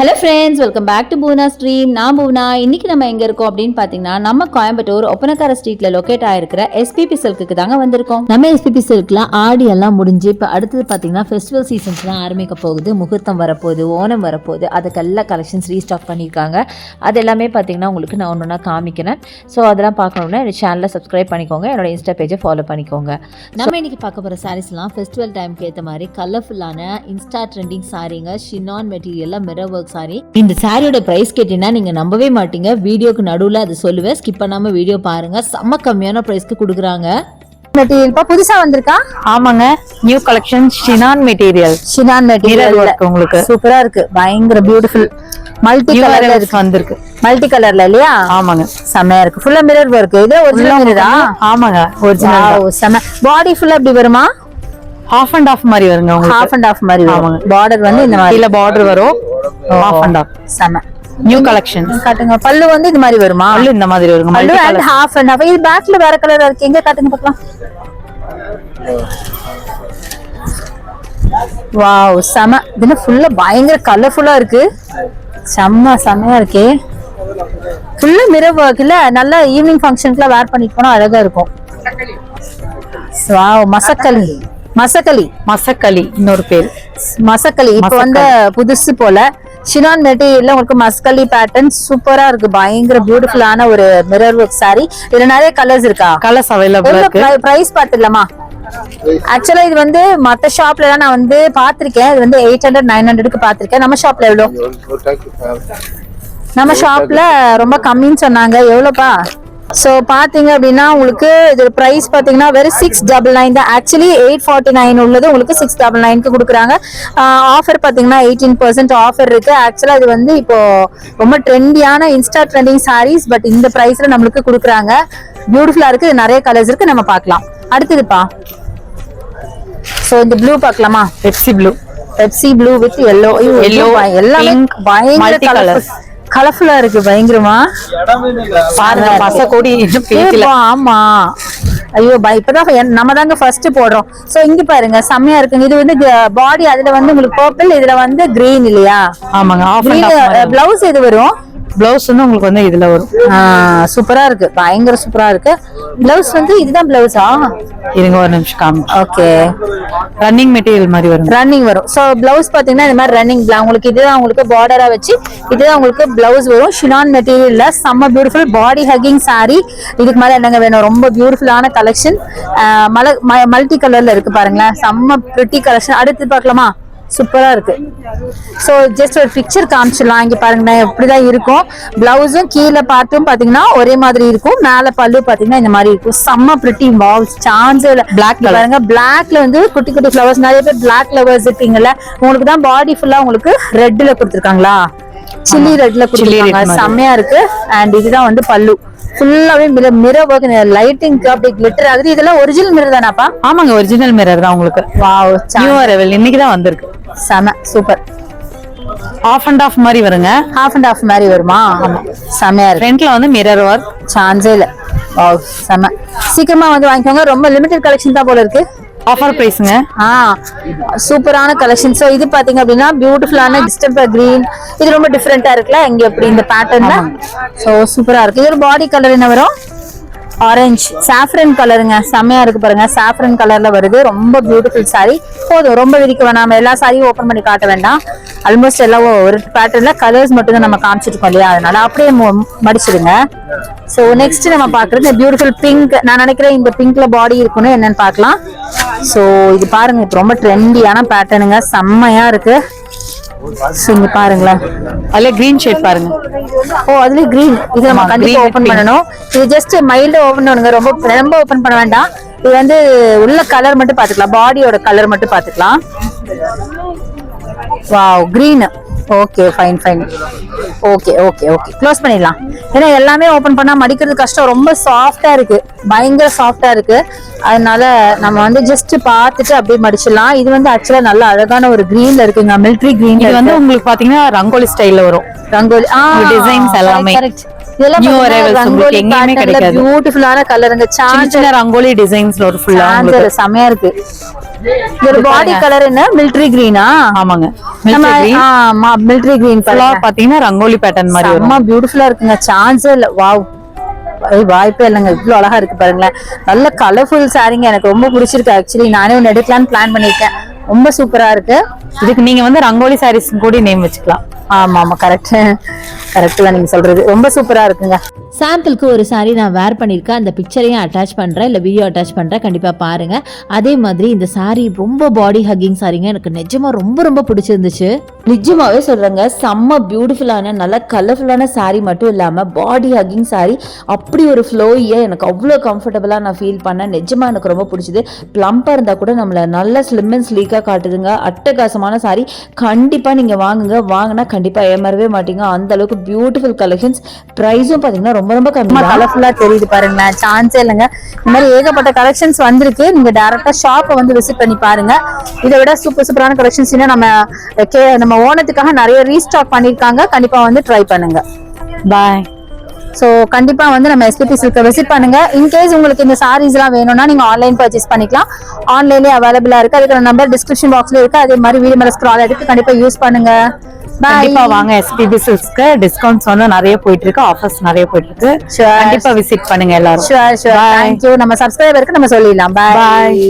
Hello friends, welcome back to Poona stream. நான் பூனா. இன்னைக்கு நம்ம எங்கே இருக்கோம் அப்படின்னு பார்த்தீங்கன்னா, நம்ம கோயம்புத்தூர் ஒப்பனக்கார ஸ்ட்ரீட்டில் லொக்கேட் ஆகிருக்கிற எஸ்பிபி சில்க்கு தாங்க வந்திருக்கோம். நம்ம எஸ்பிபி சில்க்ல ஆடி எல்லாம் முடிஞ்சு இப்போ அடுத்தது பார்த்தீங்கன்னா ஃபெஸ்டிவல் சீசன்ஸ் தான் ஆரம்பிக்க போகுது. முகூர்த்தம் வரப்போகுது, ஓணம் வரப்போகுது. அதுக்கெல்லாம் கலெக்ஷன்ஸ் ரீஸ்டாக் பண்ணியிருக்காங்க. அது எல்லாமே பார்த்தீங்கன்னா உங்களுக்கு நான் ஒன்று காமிக்கிறேன். ஸோ அதெல்லாம் பார்க்கணுன்னா என்னோட சேனலை சப்ஸ்கிரைப் பண்ணிக்கோங்க, என்னோட இன்ஸ்டா பேஜை ஃபாலோ பண்ணிக்கோங்க. நம்ம இன்னைக்கு பார்க்க போகிற சாரீஸ்லாம் ஃபெஸ்டிவல் டைமுக்கு ஏற்ற மாதிரி கலர்ஃபுல்லான இன்ஸ்டா ட்ரெண்டிங் சாரீங்க, ஷினான் மெட்டீரியலில் மிரர் ஒர்க் சாரி. இந்த சாரியோட பிரைஸ் கேட்டீங்கன்னா நீங்க நம்பவே மாட்டீங்க. வீடியோக்கு நடுவில் அது சொல்லுவேன், ஸ்கிப் பண்ணாம வீடியோ பாருங்க. செம்ம கம்மியான பிரைஸ்க்கு கொடுக்குறாங்க. மெட்டீரியல் புதுசா வந்திருக்கா? ஆமாங்க, நியூ கலெக்ஷன் ஷினான் மெட்டீரியல். ஷினான் மெட்டீரியல் உங்களுக்கு சூப்பரா இருக்கு, பயங்கர பியூட்டிஃபுல். மல்டி கலர்ல வந்திருக்கு. மல்டி கலர்ல இல்லையா? ஆமாங்க, செமையா இருக்கு. ஃபுல்லா மிரர் ஒர்க். இது ஒரிஜினல் மிரரா? ஆமாங்க, ஒரிஜினல். செம. பாடி ஃபுல்லா இப்படி வருமா? ஹாஃப் அண்ட் ஆஃப் மாதிரி வருங்க உங்களுக்கு. ஹாஃப் அண்ட் ஆஃப் மாதிரி வரும். பார்டர் வந்து இந்த மாதிரி கீழ பார்டர் வரும். Half and off. செம. New collection. காட்டுங்க. பல்லு வந்து இந்த மாதிரி வருமா? பல்லு இந்த மாதிரி வருங்க. பல்லு அண்ட் ஹாஃப் அண்ட் ஆஃப். இது பேக்ல வேற கலர் இருக்கு. எங்க காட்டுங்க பார்க்கலாம். வாவ், செம. இது ஃபுல்லா பயங்கர கலர்ஃபுல்லா இருக்கு. செமையா இருக்கே. ஃபுல்லா மிரர் ஒர்க் இல்ல. நல்ல ஈவினிங் ஃபங்க்ஷனுக்குலாம் வேர் பண்ணிட்டு போனா அழகா இருக்கும். வாவ், மசக்கலி இன்னொரு பேர். மசக்கலி இப்ப வந்து புதுசு போல. ஷினான் மெட்டீரியல்ல உங்களுக்கு மஸ்கலி பேட்டர்ன் சூப்பரா இருக்கு. பயங்கர பியூட்டிஃபுல்லான ஒரு மிரர் ஒர்க் சாரி. இதுல நிறைய கலர்ஸ் இருக்கா? கலர்ஸ் அவைலபிள் இருக்கு. பிரைஸ் பாத்துடலாமா? ஆக்சுவலா இது வந்து மத்த ஷாப்ல நான் வந்து பாத்திருக்கேன். இது வந்து 800 900க்கு பாத்திருக்கேன். நம்ம ஷாப்ல எவ்வளவு? நம்ம ஷாப்ல ரொம்ப கம்மின்னு சொன்னாங்க. எவ்வளவுப்பா? சோ பாத்தீங்க அப்படின்னா உங்களுக்கு இது பிரைஸ் பாத்தீங்கன்னா வெறும் 699 தான். ஆக்சுவலி 849 உள்ளது உங்களுக்கு 699க்கு கொடுக்குறாங்க. ஆஃபர் பாத்தீங்கன்னா 18% ஆஃபர் இருக்கு. ஆக்சுவலா இது வந்து இப்போ ரொம்ப ட்ரெண்டியான இன்ஸ்டா ட்ரெண்டிங் சாரீஸ். பட் இந்த பிரைஸ்ல நம்மளுக்கு கொடுக்குறாங்க. பியூட்டிஃபுல்லா இருக்கு. நிறைய கலர்ஸ் இருக்கு, நம்ம பார்க்கலாம். அடுத்ததுப்பா, சோ இந்த ப்ளூ பார்க்கலாமா? Pepsi blue with yellow. எல்லாமே பயங்கர கலர்ஃபுல்லா இருக்கு. பயங்கரமா பாருங்க, பச கோடி பேஜ்ல. ஆமா, ஐயோ இப்பதான் நம்ம தாங்க ஃபர்ஸ்ட் போடுறோம். சோ இங்க பாருங்க, செம்மையா இருக்குங்க. இது வந்து பாடி, அதுல வந்து உங்களுக்கு பர்பிள், இதுல வந்து கிரீன் இல்லையா? ஆமாங்க. பிளவுஸ் எது வரும்? பிளவுஸ் வந்து உங்களுக்கு வந்து இதுல வரும். சூப்பரா இருக்கு, பயங்கர சூப்பரா இருக்கு. பிளவுஸ் வந்து இதுதான் பிளவுஸா? இருங்க ஒரு நிமிஷம் காமி. ஓகே, ரன்னிங் மெட்டீரியல் மாதிரி வரும். ரன்னிங் வரும். சோ பிளவுஸ் பாத்தீங்கன்னா இந்த மாதிரி ரன்னிங் உங்களுக்கு இதுதான் உங்களுக்கு பார்டரா வச்சு இதுதான் உங்களுக்கு பிளவுஸ் வரும். ஷினான் மெட்டீரியல்ல செம்ம பியூட்டிஃபுல் பாடி ஹக்கிங் சாரி. இதுக்கு மேல என்னங்க வேணும்? ரொம்ப பியூட்டிஃபுல்லான கலெக்ஷன். மல்டி கலர்ல இருக்கு பாருங்களேன், செம்ம பிரிட்டி கலெக்ஷன். அடுத்து பார்க்கலாமா? சூப்பரா இருக்கு. சோ ஜஸ்ட் ஒரு பிக்சர் காமிச்சிடலாம். இங்க பாருங்க எப்படிதான் இருக்கும். பிளவுஸும் கீழே பார்ட்டும் பாத்தீங்கன்னா ஒரே மாதிரி இருக்கும். மேல பல்லு பாத்தீங்கன்னா இந்த மாதிரி இருக்கும். செம்ம பிரிட்டி. சான்ஸ் பிளாக் பாருங்க. பிளாக்ல வந்து குட்டி குட்டி ஃபிளவர்ஸ். நிறைய பேர் பிளாக் ஃபிளவர்ஸ் இருக்கீங்கல்ல, உங்களுக்கு தான் பாடி ஃபுல்லா உங்களுக்கு ரெட்ல கொடுத்துருக்காங்களா? சில்லி ரெட்ல கொடுத்துருக்காங்க. செம்மையா இருக்கு. அண்ட் இதுதான் வந்து பல்லு. ஃபுல்லாவே மிரர் ஒர்க், லைட்டிங்க்கு அப்படி கிளிட்டர் ஆகுது. இதெல்லாம் ஒரிஜினல் மிரர் தானாப்பா? ஆமாங்க, ஒரிஜினல் மிரர் தான் உங்களுக்கு. வாவ், நியூ அரைவல் இன்னைக்கு தான் வந்திருக்கு. செம சூப்பர். ஆஃப் அண்ட் ஆஃப் மாதிரி வருங்க. ஹாஃப் அண்ட் ஆஃப் மாதிரி வருமா? ஆமா, செமையா இருக்கு. ஃப்ரண்ட்ல வந்து மிரர் ஒர்க். சான்ஸே இல்ல. வாவ், செம. சீக்கிரமா வந்து வாங்கிக்கோங்க. ரொம்ப லிமிடெட் கலெக்ஷன் தான் போல இருக்கு. ஆஃபர் பிரைஸ்ங்க. சூப்பரான கலெக்ஷன். சோ இது பாத்தீங்க அப்படின்னா பியூட்டிஃபுல்லான டிஸ்டம்பர் கிரீன். இது ரொம்ப டிஃபரெண்டா இருக்குல்ல இங்க எப்படி இந்த பேட்டர்ன்ல. சோ சூப்பரா இருக்கு. இது பாடி கலர் என்ன வரும்? ஆரஞ்சு சாஃப்ரன் கலருங்க. செம்மையா இருக்கு பாருங்க. சாஃப்ரன் கலர்ல வருது. ரொம்ப பியூட்டிஃபுல் சாரி. போதும், ரொம்ப விரிக்க வேணாம். எல்லா சாரியும் ஓபன் பண்ணி காட்ட வேண்டாம். ஆல்மோஸ்ட் எல்லாம் ஒரு பேட்டர்ன்ல கலர்ஸ் மட்டும் தான் நம்ம காமிச்சிருக்கோம் இல்லையா? அதனால அப்படியே மடிச்சிடுங்க. சோ நெக்ஸ்ட் நம்ம பாக்குறது பியூட்டிஃபுல் பிங்க். நான் நினைக்கிறேன் இந்த பிங்க்ல பாடி இருக்கணும். என்னன்னு பாக்கலாம். சோ இது பாருங்க, இது ரொம்ப ட்ரெண்டியான பேட்டர்னுங்க. செம்மையா இருக்கு. இங்க பாருங்களேன், அதுல கிரீன் ஷேட் பாருங்க. அதுல கிரீன். இது நம்ம கண்டிப்பா ஓபன் பண்ணணும். இது ஜஸ்ட் மைல்டா ஓபன் பண்ணுங்க, ரொம்ப ஓபன் பண்ண வேண்டாம். இது வந்து உள்ள கலர் மட்டும் பாத்துக்கலாம், பாடியோட கலர் மட்டும் பாத்துக்கலாம். Wow, green. Okay, fine. Okay, close பண்ணிடலாம். ஏன்னா எல்லாமே ஓபன் பண்ணா மடிக்கிறது கஷ்டம். ரொம்ப சாஃப்டா இருக்கு, பயங்கர சாஃப்டா இருக்கு. அதனால நம்ம வந்து ஜஸ்ட் பார்த்துட்டு அப்படியே மடிச்சிடலாம். இது வந்து ஆக்சுவலா நல்ல அழகான ஒரு கிரீன்ல இருக்குங்க, மிலிட்டரி கிரீன். இது வந்து உங்களுக்கு பாத்தீங்கன்னா ரங்கோலி ஸ்டைல்ல வரும். ரங்கோலி டிசைன்ஸ் எல்லாமே. இதெல்லாம் New arrivals உங்களுக்கு ரங்கோலி எங்கேயுமே பேட்டர்ன்ல கிடைக்காது. பியூட்டிஃபுல்லான கலருங்க. சின்ன சின்ன ரங்கோலி டிசைன்ஸ்ல ஒரு ஃபுல்லா சான்சர் செமையா இருக்கு. ஒரு பாடி கலர் என்ன மிலிட்டரி கிரீனா? ஆமாங்க. ஆமா மிலிட்டரி கிரீன் ஃபுல்லா கலர் பாத்தீங்கன்னா ரங்கோலி பேட்டர்ன் மாதிரி வரும். செம்ம பியூட்டிஃபுல்லா இருக்குங்க. சான்ஸே இல்ல. வாவ், வாய்ப்பே இல்லைங்க. இவ்வளவு அழகா இருக்கு பாருங்களேன். நல்ல கலர்ஃபுல் சாரீங்க. எனக்கு ரொம்ப பிடிச்சிருக்கு. ஆக்சுவலி நானே ஒன்னு எடுக்கலாம்னு பிளான் பண்ணிருக்கேன். ரொம்ப சூப்பரா இருக்கு. இதுக்கு நீங்க வந்து ரங்கோலி சாரீஸ் கூட நேம் வச்சுக்கலாம். ஆமா ஆமா கரெக்ட் கரெக்ட்ல நீங்க சொல்றது ரொம்ப சூப்பரா இருக்குங்க. சாம்பிளுக்கு ஒரு சாரி நான் வேர் பண்ணியிருக்கேன். அந்த பிக்சரையும் அட்டாச் பண்ணுறேன், இல்லை வீடியோ அட்டாச் பண்ணுறேன், கண்டிப்பாக பாருங்கள். அதே மாதிரி இந்த சாரி ரொம்ப பாடி ஹக்கிங் சாரிங்க. எனக்கு நிஜமாக ரொம்ப ரொம்ப பிடிச்சிருந்துச்சு. நிஜமாவே சொல்கிறேங்க, செம்ம பியூட்டிஃபுல்லான நல்ல கலர்ஃபுல்லான சாரி மட்டும் இல்லாமல் பாடி ஹக்கிங் சாரி. அப்படி ஒரு ஃப்ளோயை எனக்கு அவ்வளோ கம்ஃபர்டபுளாக நான் ஃபீல் பண்ணேன். நிஜமாக எனக்கு ரொம்ப பிடிச்சது. ப்ளம்பாக இருந்தால் கூட நம்மளை நல்ல ஸ்லிம் அண்ட் ஸ்லீக்காக காட்டுதுங்க. அட்டகாசமான சாரி. கண்டிப்பாக நீங்கள் வாங்குங்க. வாங்கினா கண்டிப்பாக ஏமாறவே மாட்டீங்க. அந்த அளவுக்கு பியூட்டிஃபுல் கலெக்ஷன்ஸ். ப்ரைஸும் பார்த்தீங்கன்னா ரொம்ப ரொம்ப கம்மி. கலர்ஃபுல்லா தெரியுது பாருங்களேன். சான்ஸே இல்லைங்க. இந்த மாதிரி ஏகப்பட்ட கலெக்ஷன்ஸ் வந்திருக்கு. நீங்க டைரக்டா ஷாப்பை வந்து விசிட் பண்ணி பாருங்க. இதை விட சூப்பரான கலெக்ஷன்ஸ் நம்ம ஓணத்துக்காக நிறைய ரீஸ்டாக் பண்ணிருக்காங்க. கண்டிப்பா வந்து ட்ரை பண்ணுங்க. பாய். ஸோ கண்டிப்பா வந்து நம்ம எஸ்பிபி சில்கை விசிட் பண்ணுங்க. இன்கேஸ் உங்களுக்கு இந்த சாரீஸ் எல்லாம் வேணும்னா நீங்க ஆன்லைன் பர்ச்சேஸ் பண்ணிக்கலாம். ஆன்லைன்லேயே அவைலபிளா இருக்கு. அதுக்கு நம்பர் டிஸ்கிரிப்ஷன் பாக்ஸ்ல இருக்கு. அதே மாதிரி வீடியோ மேல ஸ்க்ரால் ஆயிருக்கு. கண்டிப்பா யூஸ் பண்ணுங்க. கண்டிப்பா வாங்க. எஸ்பிபி சில்க்ஸ்க்கு டிஸ்கவுண்ட்ஸ் வந்து நிறைய போயிட்டு இருக்கு. ஆஃபர்ஸ் நிறைய போயிட்டு இருக்கு. கண்டிப்பா விசிட் பண்ணுங்க எல்லாரும். ஷூர். தேங்க்யூ. நம்ம சப்ஸ்கிரைபருக்கு நம்ம சொல்லிடலாம். பாய்.